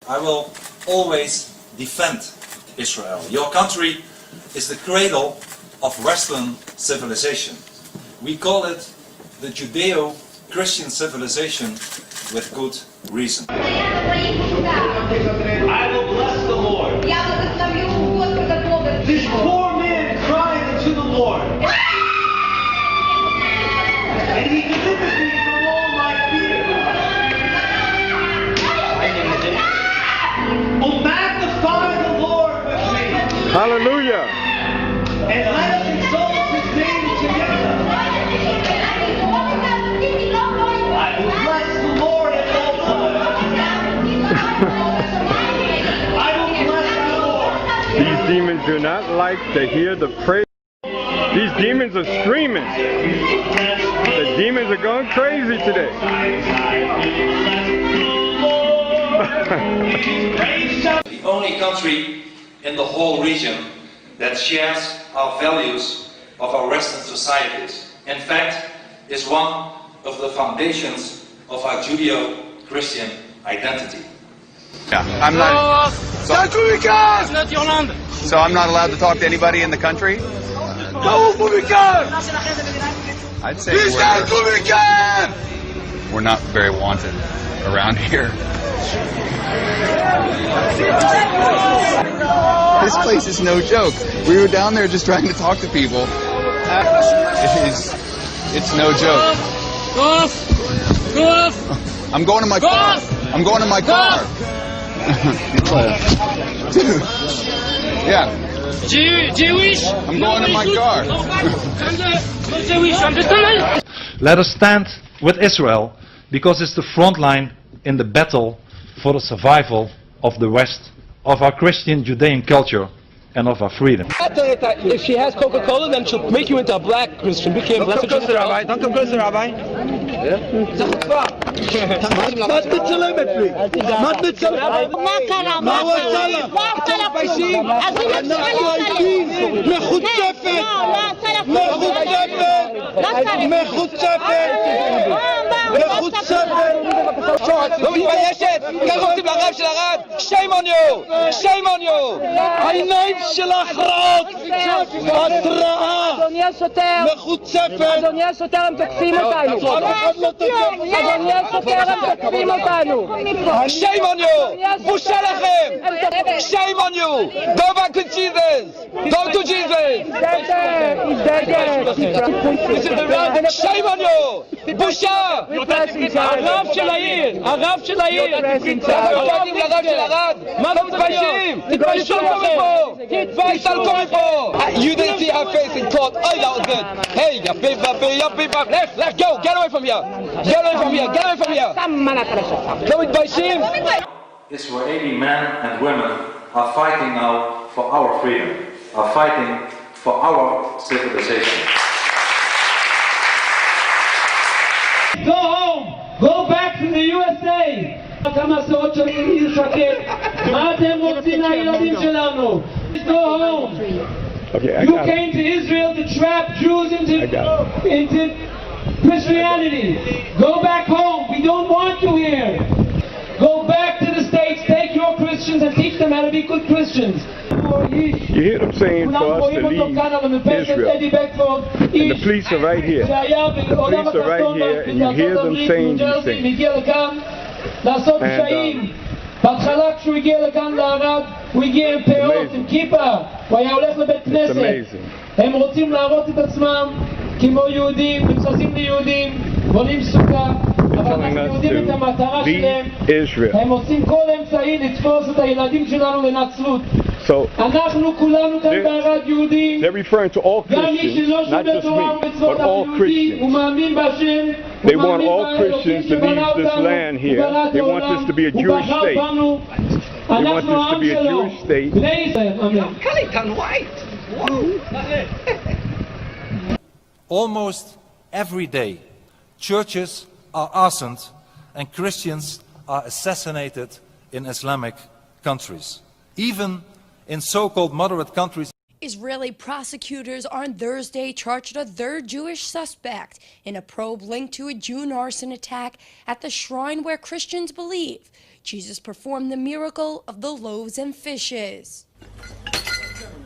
I will always defend Israel. Your country is the cradle of Western civilization. We call it the Judeo-Christian civilization with good reason. I will bless the Lord. This poor man cried unto the Lord. And he delivered me from all my fear. Oh, magnify the Lord with me. Hallelujah. And let us exalt his name together. I will bless the Lord at all times. I will bless the Lord. These demons do not like to hear the praise. These demons are screaming. The demons are going crazy today. The only country in the whole region that shares our values of our Western societies. In fact, is one of the foundations of our Judeo-Christian identity. Yeah, I'm not. So I'm not allowed to talk to anybody in the country? I'd say we're not very wanted around here. This place is no joke. We were down there just trying to talk to people. It's no joke. I'm going to my car. I'm going to my car. Dude. Yeah. Jewish? I'm going to my car. Let us stand with Israel because it's the front line in the battle for the survival of the West, of our Christian Judean culture and of our freedom. If she has Coca-Cola, then she'll make you into a black Christian. Don't come closer, Rabbi. Don't come closer, Rabbi. מה תצלם אצלי? מה תצלם? מה קרה? מה קרה? מה קרה? אנחנו עייפים, מחוצפת, לא מתביישת? ככה עושים לרב של הרד? Shame on you! Shame on you! העיניים שלך רעות, התראה, אדוני השוטר, מחוצפת, אדוני השוטר, הם תוקפים אותנו. אדוני השוטר, הם תוקפים אותנו. Shame on you! בושה לכם! Shame on you! Go back to Jesus! Go to Jesus! Shame on you! בושה! הרב של העיר! הרב של העיר! לרב של הרד! מה אתם מתביישים? תתביישו מפה! תתביישו מפה! You didn't see her face in court. Oh, that was good. Hey, ya big bop. Left, go! Get away from here! Get away from here! Get away from here! לא מתביישים? Israeli men and women are fighting now for our freedom, are fighting for our civilization. Go home! Go back to the USA! כמה עשרות שנים היא שקט. מה אתם רוצים מהילדים שלנו? Go home! You came to Israel to trap Jews into Christianity. Go back home. We don't want you here. Go back to the States. Take your Christians and teach them how to be good Christians. You hear them saying for us to leave Israel. And the police are right here. The police are right here, and you hear them saying these things. בהתחלה כשהוא הגיע לכאן לערד, הוא הגיע עם פאות, עם כיפה, הוא היה הולך לבית כנסת. הם רוצים להראות את עצמם כמו יהודים, מתחזים ליהודים, בונים סוכה, אבל אנחנו יודעים את המטרה שלהם. הם עושים כל אמצעי לתפוס את הילדים שלנו לנצלות. אנחנו כולנו כאן בערד יהודים, גם מי שלא שומר תורה ומצוות יהודי, הוא מאמין בהשם, They want all Christians to leave this land here. They want this to be a Jewish state. They want this to be a Jewish state. Almost every day, churches are arsonated and Christians are assassinated in Islamic countries. Even in so-called moderate countries. Israeli prosecutors on Thursday charged a third Jewish suspect in a probe linked to a June arson attack at the shrine where Christians believe Jesus performed the miracle of the loaves and fishes.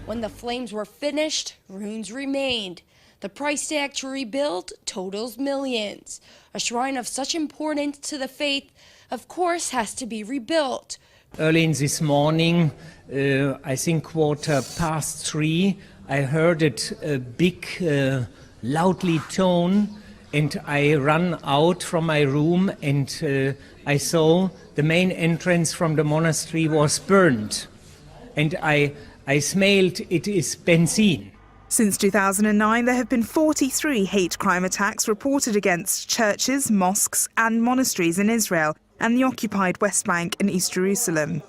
When the flames were finished, ruins remained. The price tag to rebuild totals millions. A shrine of such importance to the faith, of course, has to be rebuilt. Early in this morning, I think 3:15, I heard it big, loudly tone, and I ran out from my room and I saw the main entrance from the monastery was burned. And I smelled it is benzene. Since 2009, there have been 43 hate crime attacks reported against churches, mosques and monasteries in Israel and the occupied West Bank and East Jerusalem.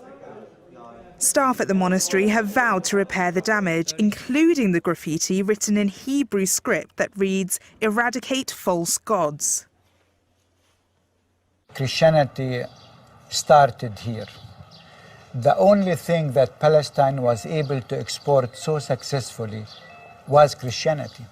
Staff at the monastery have vowed to repair the damage, including the graffiti written in Hebrew script that reads, "Eradicate false gods." Christianity started here. The only thing that Palestine was able to export so successfully was Christianity.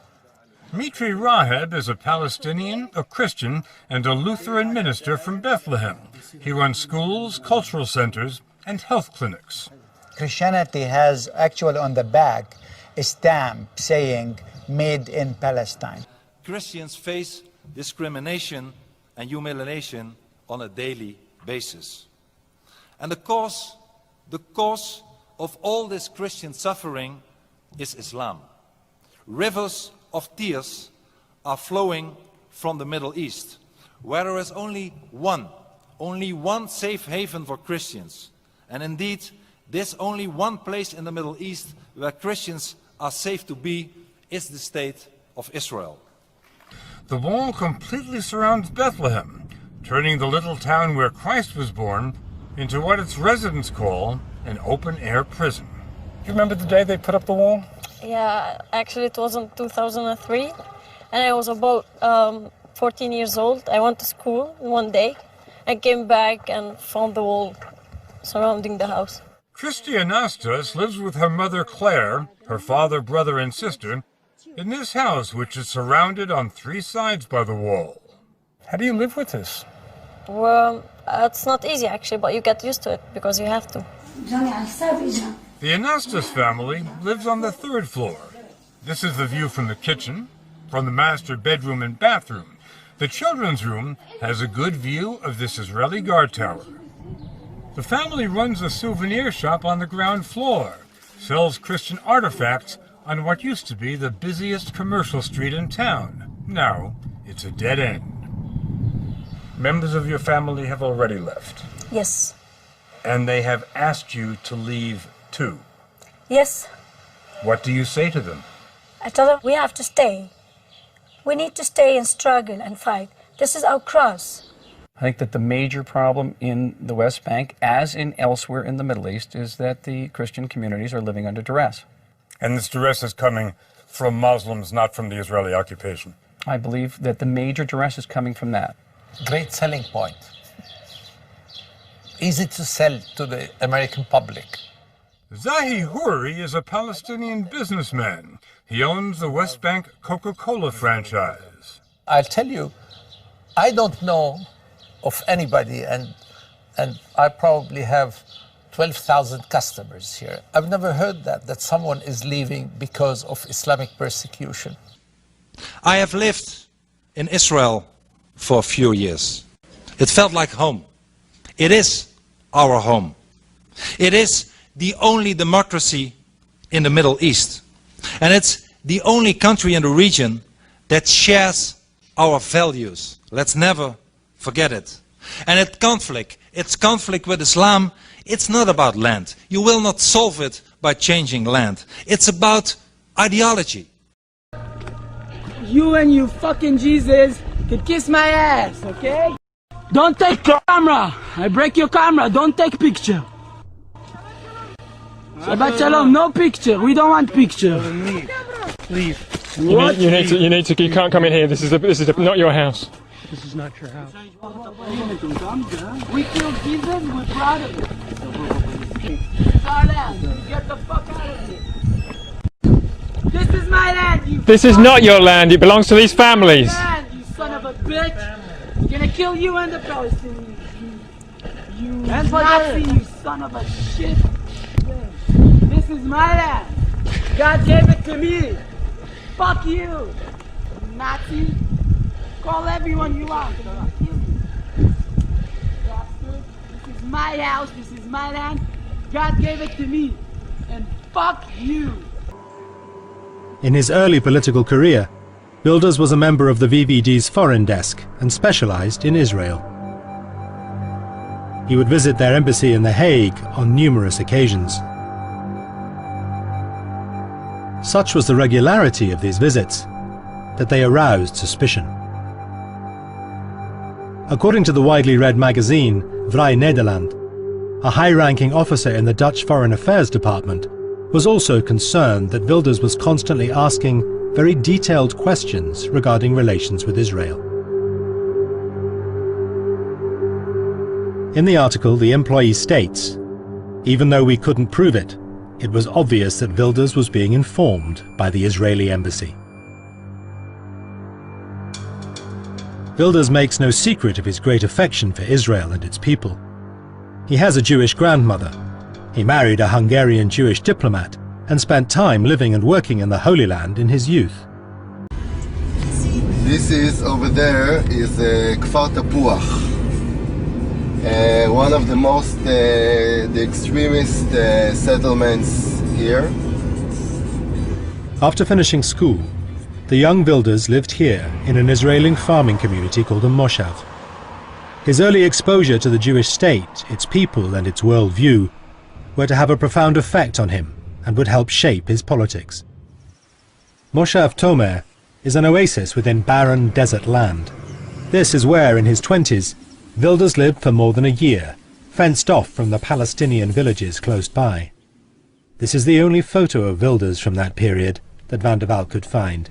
Mitri Raheb is a Palestinian, a Christian, and a Lutheran minister from Bethlehem. He runs schools, cultural centers, and health clinics. Christianity has actually on the back a stamp saying "Made in Palestine." Christians face discrimination and humiliation on a daily basis. And the cause of all this Christian suffering is Islam. Rivers of tears are flowing from the Middle East, where there is only one safe haven for Christians. And indeed, this only one place in the Middle East where Christians are safe to be is the state of Israel. The wall completely surrounds Bethlehem, turning the little town where Christ was born into what its residents call an open-air prison. You remember the day they put up the wall? Yeah, actually it was in 2003, and I was about 14 years old. I went to school one day. I came back and found the wall surrounding the house. Christy Anastas lives with her mother Claire, her father, brother, and sister in this house, which is surrounded on 3 sides by the wall. How do you live with this? Well, it's not easy actually, but you get used to it because you have to. The Anastas family lives on the 3rd floor. This is the view from the kitchen, from the master bedroom and bathroom. The children's room has a good view of this Israeli guard tower. The family runs a souvenir shop on the ground floor, sells Christian artifacts on what used to be the busiest commercial street in town. Now, it's a dead end. Members of your family have already left. Yes. And they have asked you to leave too. Yes. What do you say to them? I tell them we have to stay. We need to stay and struggle and fight. This is our cross. I think that the major problem in the West Bank, as in elsewhere in the Middle East, is that the Christian communities are living under duress. And this duress is coming from Muslims, not from the Israeli occupation. I believe that the major duress is coming from that. Great selling point. Easy to sell to the American public. Zahi Houri is a Palestinian businessman. He owns the West Bank Coca-Cola franchise. I'll tell you, I don't know of anybody, and I probably have 12,000 customers here. I've never heard that someone is leaving because of Islamic persecution. I have lived in Israel for a few years. It felt like home. It is our home. It is the only democracy in the Middle East. And it's the only country in the region that shares our values. Let's never forget it. And it's conflict with Islam. It's not about land. You will not solve it by changing land. It's about ideology. You and you fucking Jesus could kiss my ass, okay? Don't take camera. I break your camera. Don't take picture. Shabbat shalom. No picture. We don't want picture. Leave. You need to. You can't come in here. This is not your house. This is not your house. We killed Jesus. We're proud of it. It's our land. Get the fuck out of here. This is my land. This is not your land. It belongs to these families. You son of a bitch. I'm gonna kill you and the Palestinians. You Nazi, you son of a shit. This is my land. God gave it to me. Fuck you, Nazi. Call everyone you want. Kill me. Bastard. This is my house. This is my land. God gave it to me. And fuck you. In his early political career, Wilders was a member of the VVD's foreign desk and specialized in Israel. He would visit their embassy in The Hague on numerous occasions. Such was the regularity of these visits that they aroused suspicion. According to the widely read magazine Vrij Nederland, a high-ranking officer in the Dutch Foreign Affairs Department was also concerned that Wilders was constantly asking very detailed questions regarding relations with Israel. In the article, the employee states, "Even though we couldn't prove it, it was obvious that Wilders was being informed by the Israeli embassy." Wilders makes no secret of his great affection for Israel and its people. He has a Jewish grandmother. He married a Hungarian Jewish diplomat and spent time living and working in the Holy Land in his youth. This is, over there, is Kfar Tapuach. One of the most, the extremist settlements here. After finishing school, the young Wilders lived here in an Israeli farming community called a moshav. His early exposure to the Jewish state, its people and its worldview were to have a profound effect on him and would help shape his politics. Moshav Tomer is an oasis within barren desert land. This is where, in his 20s, Wilders lived for more than a year, fenced off from the Palestinian villages close by. This is the only photo of Wilders from that period that Van der Waal could find.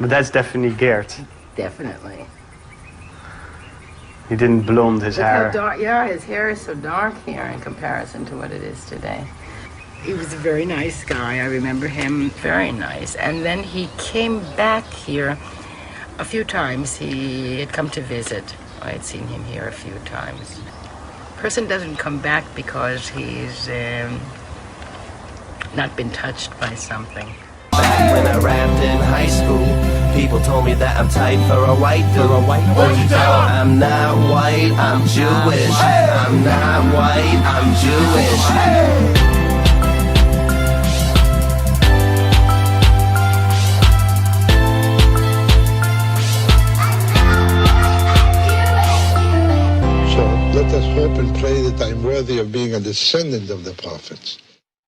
But that's definitely Geert. Definitely. He didn't blonde his hair. How dark, yeah, his hair is so dark here in comparison to what it is today. He was a very nice guy. I remember him very nice. And then he came back here a few times. He had come to visit. I had seen him here a few times. Person doesn't come back because he's not been touched by something. Back when I rapped in high school, people told me that I'm tight for a white dude. What'd you tell 'em? I'm not white, I'm Jewish. I'm not white, I'm Jewish. So let us hope and pray that I'm worthy of being a descendant of the prophets.